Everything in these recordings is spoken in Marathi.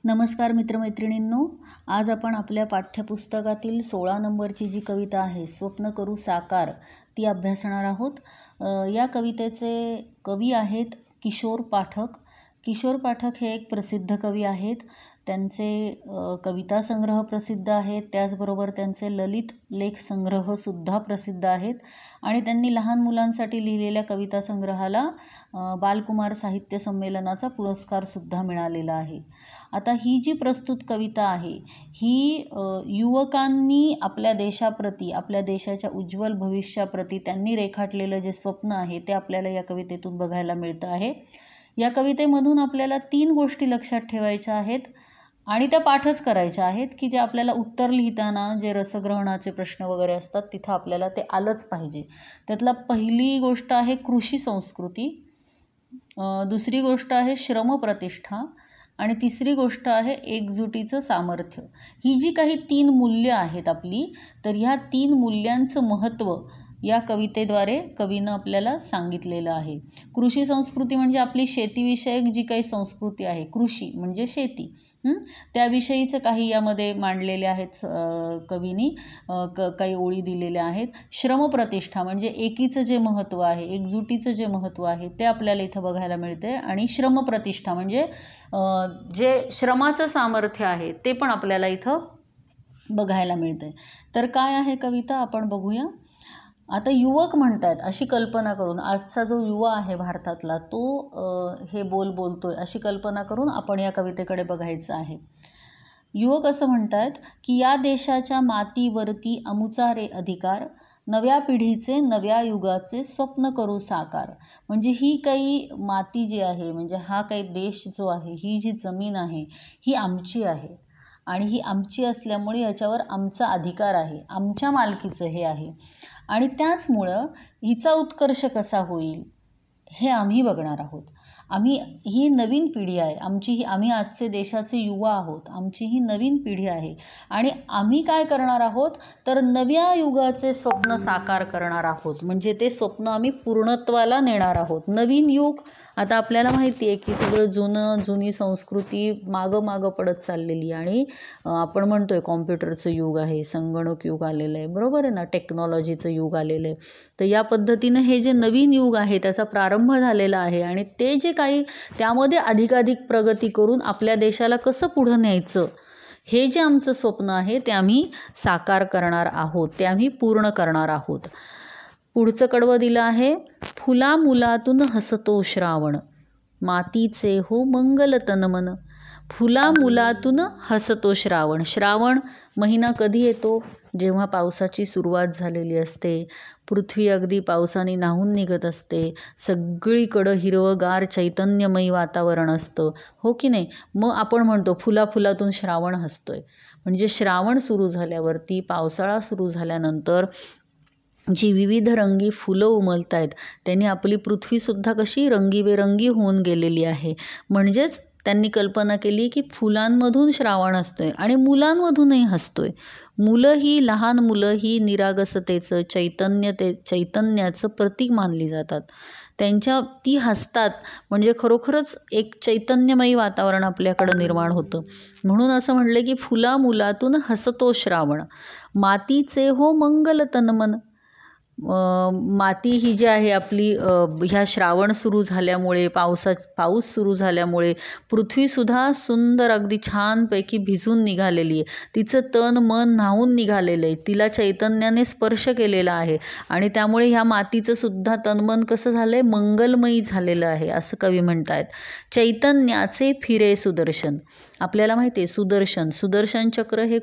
नमस्कार मित्रमैत्रिणींनो, आज आपण आपल्या पाठ्यपुस्तकातील 16 नंबरची जी कविता आहे स्वप्न करू साकार ती अभ्यासणार आहोत। या कवितेचे कवी आहेत किशोर पाठक। किशोर पाठक हे एक प्रसिद्ध कवी आहेत। त्यांचे कविता संग्रह प्रसिद्ध आहेत, त्याचबरोबर त्यांचे ललित लेख संग्रहसुद्धा प्रसिद्ध आहेत आणि त्यांनी लहान मुलांसाठी लिहिलेल्या कविता संग्रहाला बालकुमार साहित्य संमेलनाचा पुरस्कारसुद्धा मिळालेला आहे। आता ही जी प्रस्तुत कविता आहे ही युवकांनी आपल्या देशाप्रती, आपल्या देशाच्या उज्ज्वल भविष्याप्रती त्यांनी रेखाटलेलं जे स्वप्न आहे ते आपल्याला या कवितेतून बघायला मिळतं आहे। या कवितेमधून आपल्याला 3 गोष्टी लक्षात ठेवायच्या आहेत आणि त्या पाठच करायच्या आहेत की जे आपल्याला उत्तर लिहिताना जे रसग्रहणाचे प्रश्न वगैरे असतात तिथं आपल्याला ते आलंच पाहिजे। त्यातला पहिली गोष्ट आहे कृषी संस्कृती, दुसरी गोष्ट आहे श्रमप्रतिष्ठा आणि तिसरी गोष्ट आहे एकजुटीचं सामर्थ्य। ही जी काही 3 मूल्य आहेत आपली, तर ह्या 3 मूल्यांचं महत्त्व या कवितेद्वारे कवीनं आपल्याला सांगितलेलं आहे। कृषी संस्कृती म्हणजे आपली शेतीविषयक जी काही संस्कृती आहे, कृषी म्हणजे शेती, त्याविषयीचं काही यामध्ये मांडलेले आहेत कवीनी, काही ओळी दिलेल्या आहेत। श्रमप्रतिष्ठा म्हणजे एकीचं जे महत्त्व आहे, एकजुटीचं जे महत्त्व आहे ते आपल्याला इथं बघायला मिळते आणि श्रमप्रतिष्ठा म्हणजे जे श्रमाचं सामर्थ्य आहे ते पण आपल्याला इथं बघायला मिळते। तर काय आहे कविता आपण बघूया। आता युवक म्हणतात अशी कल्पना करून, आजचा जो युवा आहे भारतातला तो हे बोलतोय अशी कल्पना करून आपण या कवितेकडे बघायचं आहे। युवक असं म्हणतात की या देशाच्या मातीवरती अमुचा रे अधिकार, नव्या पिढीचे नव्या युगाचे स्वप्न करू साकार। म्हणजे ही काही माती जी आहे, म्हणजे हा काही देश जो आहे, ही जी जमीन आहे ही आमची आहे आणि ही आमची असल्यामुळे याच्यावर आमचा अधिकार आहे, आमच्या मालकीचं हे आहे आणि त्याचमुळं हिचा उत्कर्ष कसा होईल हे आम्ही बघणार आहोत। ही नवीन पिढी आहे आमची, आम्ही आजचे देशाचे युवा आहोत, आमची ही नवीन पिढी आहे आणि आम्ही काय करणार आहोत तर नव्या युगाचे स्वप्न साकार करणार आहोत। म्हणजे ते स्वप्न आम्ही पूर्णत्वाला नेणार आहोत। नवीन युग, आता आपल्याला माहिती आहे की सगळं जुनी संस्कृती मागं पडत चाललेली आणि आपण म्हणतोय कॉम्प्युटरचं युग आहे, संगणक युग आलेलं आहे, बरोबर आहे ना, टेक्नॉलॉजीचं युग आलेलं आहे। तर या पद्धतीनं हे जे नवीन युग आहे त्याचा प्रारंभ झालेला आहे आणि ते जे काही त्यामध्ये अधिकाधिक प्रगती करून आपल्या देशाला कसं पुढं न्यायचं हे जे आमचं स्वप्न आहे ते आम्ही साकार करणार आहोत, ते आम्ही पूर्ण करणार आहोत। पुढचं कडवं दिलं आहे, फुला मुलातून हसतो श्रावण, मातीचे हो मंगल तनमन। फुला मुलातून हसतो श्रावण। श्रावण महिना कधी येतो? जेव्हा पावसाची सुरुवात झालेली असते, पृथ्वी अगदी पावसाने न्हाऊन निघत असते, सगळीकडं हिरवंगार चैतन्यमयी वातावरण असतं, हो की नाही? मग आपण म्हणतो फुलातून श्रावण हसतोय। म्हणजे श्रावण सुरू झाल्यावरती, पावसाळा सुरू झाल्यानंतर जी विविध रंगी फुलं उमलत आहेत त्यांनी आपली पृथ्वीसुद्धा कशी रंगीबेरंगी होऊन गेलेली आहे। म्हणजेच त्यांनी कल्पना केली की फुलांमधून श्रावण हसतोय आणि मुलांमधूनही हसतोय। लहान मुलं ही निरागसतेचं चैतन्याचं प्रतीक मानली जातात। ती हसतात म्हणजे खरोखरच एक चैतन्यमयी वातावरण आपल्याकडं निर्माण होतं। म्हणून असं म्हणलं की फुला मुलातून हसतो श्रावण, मातीचे हो मंगल तनमन। माती ही जी आहे आपली ह्या श्रावण सुरू झाल्यामुळे, पाऊस सुरू झाल्यामुळे पृथ्वीसुद्धा सुंदर अगदी छानपैकी भिजून निघालेली आहे, तिचं तन मन न्हाऊन निघालेलं आहे, तिला चैतन्याने स्पर्श केलेला आहे आणि त्यामुळे ह्या मातीचं सुद्धा तनमन कसं झालं आहे, मंगलमयी झालेलं आहे असं कवी म्हणतायत। चैतन्याचे फिरे सुदर्शन, आपल्याला माहिती आहे सुदर्शन चक्र हे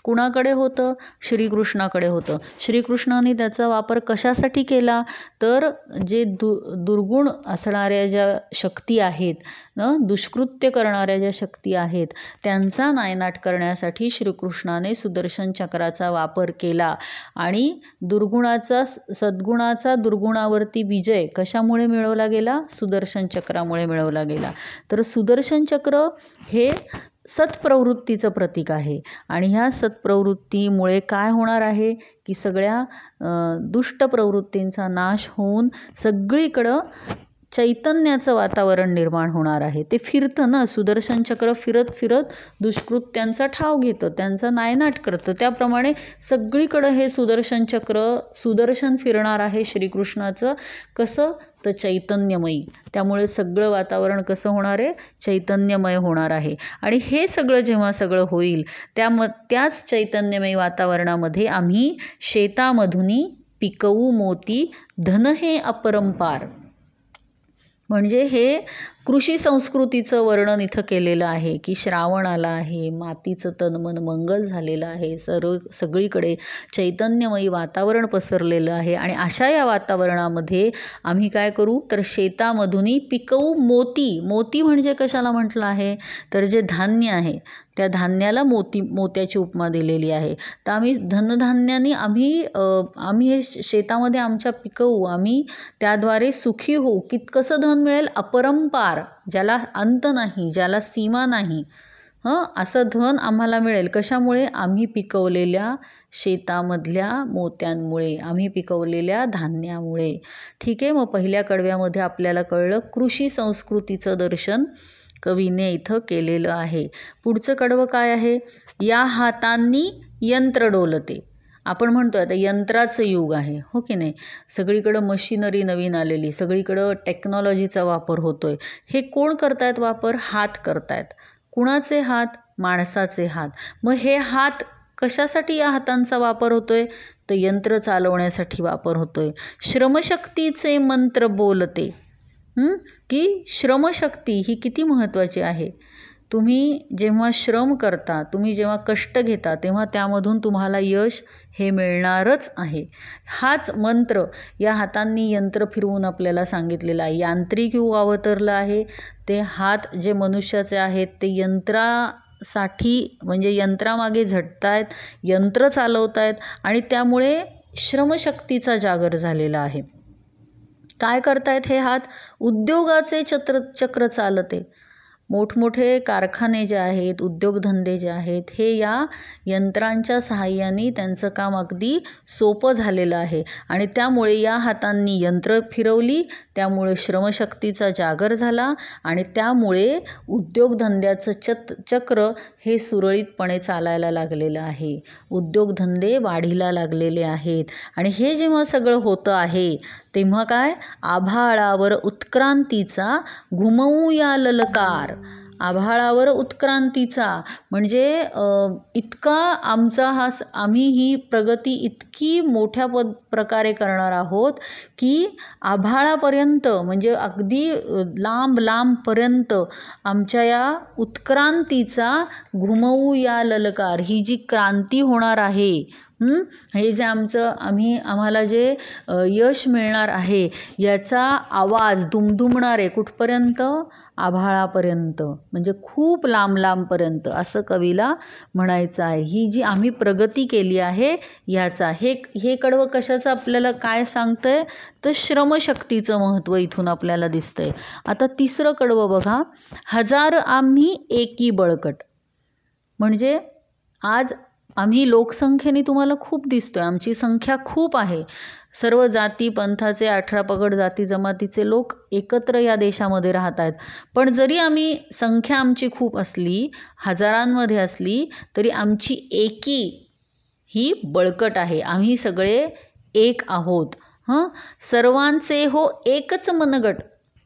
कुणाकडे होतं? श्रीकृष्णाकडे होतं। श्रीकृष्णाने त्याचा वापर कशासाठी केला तर जे दुर्गुण असणाऱ्या ज्या शक्ती आहेत, दुष्कृत्य करणाऱ्या ज्या शक्ती आहेत त्यांचा नायनाट करण्यासाठी श्रीकृष्णाने सुदर्शन चक्राचा वापर केला आणि सद्गुणाचा दुर्गुणावरती विजय कशामुळे मिळवला गेला? सुदर्शन चक्रामुळे मिळवला गेला। तर सुदर्शन चक्र हे सत्प्रवृत्तीचं प्रतीक आहे आणि ह्या सत्प्रवृत्तीमुळे काय होणार आहे की सगळ्या दुष्ट प्रवृत्तींचा नाश होऊन सगळीकडं चैतन्याचं वातावरण निर्माण होणार आहे. ते फिरतं ना, सुदर्शन चक्र फिरत फिरत दुष्कृत्यांचा ठाव घेतं, त्यांचा नायनाट करतं. त्याप्रमाणे सगळीकडं हे सुदर्शन चक्र, सुदर्शन फिरणार आहे श्रीकृष्णाचं. कसं? तर चैतन्यमयी. त्यामुळे सगळं वातावरण कसं होणार आहे? चैतन्यमय होणार आहे. आणि हे सगळं जेव्हा सगळं होईल त्याच चैतन्यमयी वातावरणामध्ये आम्ही शेतामधुनी पिकवू मोती, धन हे अपरंपार. म्हणजे हे कृषी संस्कृतीचं वर्णन इथं केलेलं आहे की श्रावण आला आहे, मातीचं तनमन मंगल झालेलं आहे, सगळीकडे चैतन्यमयी वातावरण पसरलेलं आहे. आणि अशा या वातावरणामध्ये आम्ही काय करू? तर शेतामधूनही पिकवू मोती. मोती म्हणजे कशाला म्हटलं आहे? तर जे धान्य आहे त्या धान्याला मोत्याची उपमा दिलेली आहे. तर आम्ही धनधान्याने आम्ही हे शेतामध्ये आमच्या पिकवू, आम्ही त्याद्वारे सुखी होऊ. कसं धन मिळेल? अपरंपार, ज्याला अंत नाही, ज्याला सीमा नाही, असं धन आम्हाला मिळेल. कशामुळे? आम्ही पिकवलेल्या शेतामधल्या मोत्यांमुळे, आम्ही पिकवलेल्या धान्यामुळे. ठीक आहे. मग पहिल्या कडव्यामध्ये आपल्याला कळलं कृषी संस्कृतीचं दर्शन कवीने इथं केलेलं आहे. पुढचं कडवं काय आहे? या हातांनी यंत्र डोलते. आपण म्हणतो आता यंत्राचं युग आहे, हो की नाही? सगळीकडं मशिनरी नवीन आलेली, सगळीकडं टेक्नॉलॉजीचा वापर होतोय. हे कोण करतायत वापर? हात करतायत. कुणाचे हात? माणसाचे हात. मग हे हात कशासाठी या हातांचा वापर होतोय? तर यंत्र चालवण्यासाठी वापर होतोय. श्रमशक्तीचे मंत्र बोलते. की श्रमशक्ती ही किती महत्त्वाची आहे. तुम्ही जेव्हा श्रम करता, तुम्ही जेव्हा कष्ट घेता, तेव्हा त्यामधून तुम्हाला यश हे मिळणारच आहे. हाच मंत्र या हातांनी यंत्र फिरवून आपल्याला सांगितलेला आहे. यांत्रिक युग अवतरलं आहे. ते हात जे मनुष्याचे आहेत ते यंत्रासाठी, म्हणजे यंत्रामागे झटतायत, यंत्र चालवतायत आणि त्यामुळे श्रमशक्तीचा जागर झालेला आहे. काय करतायत हे हात? उद्योगाचे चक्र चालते. मोठमोठे कारखाने जे आहेत, उद्योगधंदे जे आहेत, हे या यंत्रांच्या सहाय्याने त्यांचं काम अगदी सोपं झालेलं आहे. आणि त्यामुळे या हातांनी यंत्र फिरवली, त्यामुळे श्रमशक्तीचा जागर झाला आणि त्यामुळे उद्योगधंद्याचं चक्र हे सुरळीतपणे चालायला लागलेलं आहे. उद्योगधंदे वाढीला लागलेले आहेत. आणि हे जेव्हा सगळं होतं आहे तेव्हा काय? आभाळावर उत्क्रांतीचा घुमवूया ललकार. आभाळावर उत्क्रांतीचा म्हणजे इतका आम्ही ही प्रगती इतकी मोठ्या प्रकारे करणार आहोत की आभाळापर्यंत, म्हणजे अगदी लांब लांबपर्यंत आमच्या या उत्क्रांतीचा घुमवूया ललकार, ही जी क्रांती होणार आहे, हे जे आम्हाला जे यश मिळणार आहे याचा आवाज दुमदुमणार आहे कुठपर्यंत? आभाळापर्यंत, म्हणजे खूप लांब लांबपर्यंत असं कवीला म्हणायचं आहे. ही जी आम्ही प्रगती केली आहे ह्याचा हे कडवं कशाचं आपल्याला काय सांगतंय? तर श्रमशक्तीचं महत्त्व इथून आपल्याला दिसतंय. आता तिसरं कडवं बघा. हजार आम्ही एकी बळकट. म्हणजे आज आम्ही लोकसंख्येने तुम्हाला खूप दिसतोय, आमची संख्या खूप आहे. सर्व जाती पंथाचे 18 पगड जाती जमातीचे लोक एकत्र या देशामध्ये राहत आहेत. पण जरी संख्या आमची खूप असली, हजारांमध्ये असली, तरी आमची एकी ही बळकट आहे. आम्ही सगळे एक आहोत. सर्वांचे हो एकच मनगट.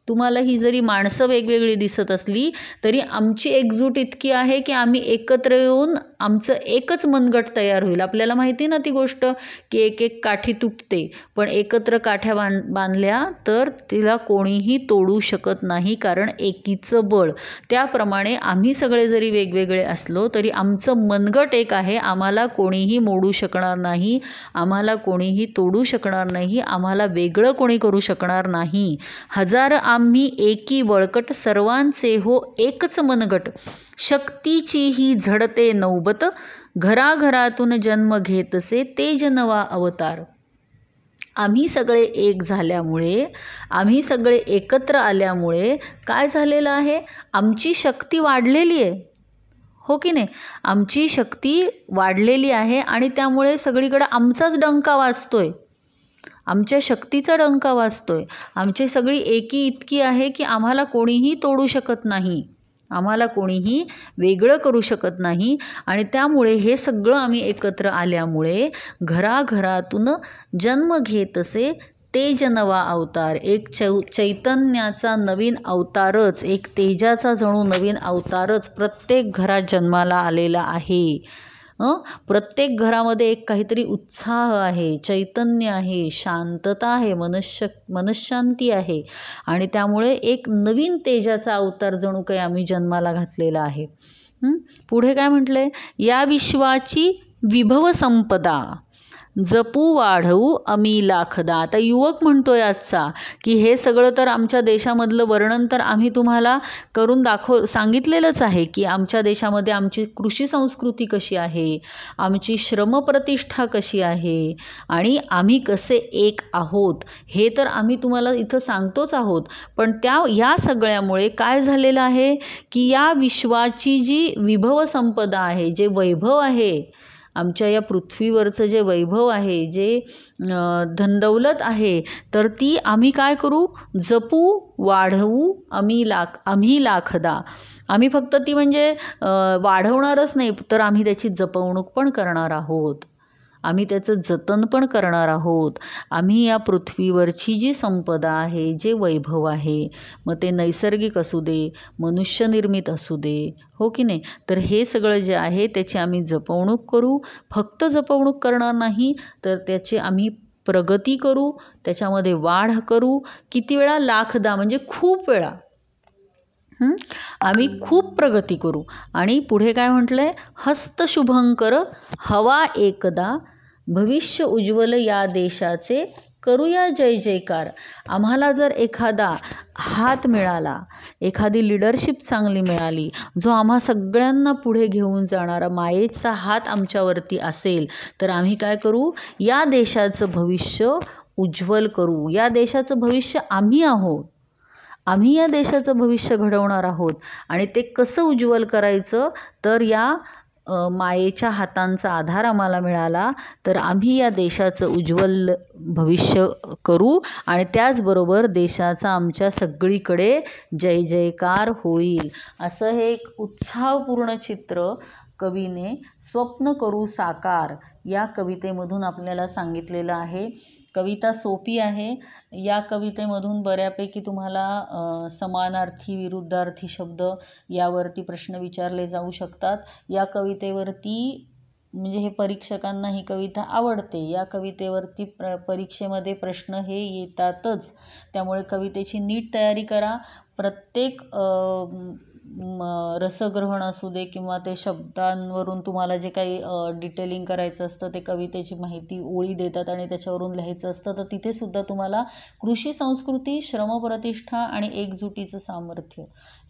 तुम्हाला ही जरी माणसं वेगवेगळी दिसत असली तरी आमची एकजूट इतकी आहे की आम्ही एकत्र येऊन आमचं एकच मनगट तयार होईल. आपल्याला माहिती ना ती गोष्ट की एक एक काठी तुटते, पण एकत्र काठ्या बांधल्या तर तिला कोणीही तोडू शकत नाही, कारण एकीचं बळ. त्याप्रमाणे आम्ही सगळे जरी वेगवेगळे असलो तरी आमचं मनगट एक आहे. आम्हाला कोणीही मोडू शकणार नाही, आम्हाला कोणीही तोडू शकणार नाही, आम्हाला वेगळं कोणी करू शकणार नाही. हजार आम्ही एकी बळकट, सर्वांचे हो एकच मनगट. शक्तीची ही झडते नौबत, घराघरातून जन्म घेतसे तेज नवा अवतार. आम्ही सगळे एक झाल्यामुळे, आम्ही सगळे एकत्र आल्यामुळे काय झालेलं आहे? आमची शक्ती वाढलेली आहे, हो की नाही? आमची शक्ती वाढलेली आहे आणि त्यामुळे सगळीकडे आमचाच डंका वाजतोय. आमच्या शक्तीचा डंका वाजतोय. आमची सगळी एकी इतकी आहे की आम्हाला कोणीही तोडू शकत नाही, आम्हाला कोणीही वेगळं करू शकत नाही. आणि त्यामुळे हे सगळं आम्ही एकत्र आल्यामुळे घराघरातून जन्म घेत असे तेज नवा अवतार, एक चैतन्याचा नवीन अवतारच, एक तेजाचा जणू नवीन अवतारच प्रत्येक घरात जन्माला आलेला आहे. प्रत्येक घरामध्ये एक काहीतरी उत्साह आहे, चैतन्य आहे, शांतता आहे, मनःशांती आहे. आणि त्यामुळे एक नवीन तेजाचा अवतार जणू काही आम्ही जन्माला घातलेला आहे. पुढे काय म्हटलंय? या विश्वाची विभव संपदा जपू वाढवू अमी लाखदा. आता युवक म्हणतोय आजचा की हे सगळं तर आमच्या देशामधलं वर्णन तर आम्ही तुम्हाला करून सांगितलेलंच आहे की आमच्या देशामध्ये आमची कृषी संस्कृती कशी आहे, आमची श्रमप्रतिष्ठा कशी आहे आणि आम्ही कसे एक आहोत हे तर आम्ही तुम्हाला इथं सांगतोच आहोत. पण या सगळ्यामुळे काय झालेलं आहे की या विश्वाची जी विभव संपदा आहे, जे वैभव आहे, आमच्या या पृथ्वीवरचं जे वैभव आहे, जे धनदौलत आहे, तर ती आम्ही काय करू? जपू वाढवू आम्ही लाखदा. आम्ही फक्त ती म्हणजे वाढवणारच नाही, तर आम्ही त्याची जपवणूक पण करणार आहोत, आम्ही त्याचं जतन पण करणार आहोत. आम्ही या पृथ्वीवरची जी संपदा आहे, जे वैभव आहे, मग ते नैसर्गिक असू दे, मनुष्यनिर्मित असू दे, हो की नाही, तर हे सगळं जे आहे त्याची आम्ही जपवणूक करू. फक्त जपवणूक करणार नाही, तर त्याची आम्ही प्रगती करू, त्याच्यामध्ये वाढ करू. किती वेळा? लाखदा, म्हणजे खूप वेळा आम्ही खूप प्रगती करू. आणि पुढे काय म्हटलंय? हस्त शुभंकर हवा एकदा, भविष्य उज्ज्वल या देशाचे करूया जय जयकार. आम्हाला जर एखादा हात मिळाला, एखादी लिडरशिप चांगली मिळाली, जो आम्हा सगळ्यांना पुढे घेऊन जाणारा मायेचा हात आमच्यावरती असेल, तर आम्ही काय करू? या देशाचं भविष्य उज्ज्वल करू. या देशाचं भविष्य आम्ही आहोत, आम्ही या देशाचं भविष्य घडवणार आहोत. आणि ते कसं उज्ज्वल करायचं? तर या मायेच्या हातांचा आधार आम्हाला मिळाला तर आम्ही या देशाचं उज्ज्वल भविष्य करू. आणि त्याचबरोबर देशाचा आमच्या सगळीकडे जय जयकार होईल. असं हे एक उत्साहपूर्ण चित्र कवीने स्वप्न करू साकार या कवितेमधून आपल्याला सांगितलेलं आहे. कविता सोपी आहे. या कवितेमधून बऱ्यापैकी तुम्हाला समानार्थी, विरुद्धार्थी शब्द यावरती प्रश्न विचारले जाऊ शकतात. या कवितेवरती म्हणजे हे परीक्षकांना ही कविता आवडते. या कवितेवरती परीक्षेमध्ये प्रश्न हे येतातच. त्यामुळे कवितेची नीट तयारी करा. प्रत्येक रसग्रहण असू दे किंवा ते शब्दांवरून तुम्हाला जे काही डिटेलिंग करायचं असतं, ते कवितेची माहिती ओळी देतात आणि त्याच्यावरून लिहायचं असतं, तर तिथे सुद्धा तुम्हाला कृषी संस्कृती, श्रमप्रतिष्ठा आणि एकजुटीचं सामर्थ्य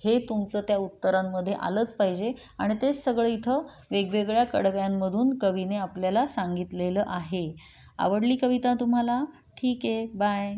हे तुमचं त्या उत्तरांमध्ये आलंच पाहिजे. आणि तेच सगळं इथं वेगवेगळ्या कडव्यांमधून कवीने आपल्याला सांगितलेलं आहे. आवडली कविता तुम्हाला? ठीक आहे, बाय.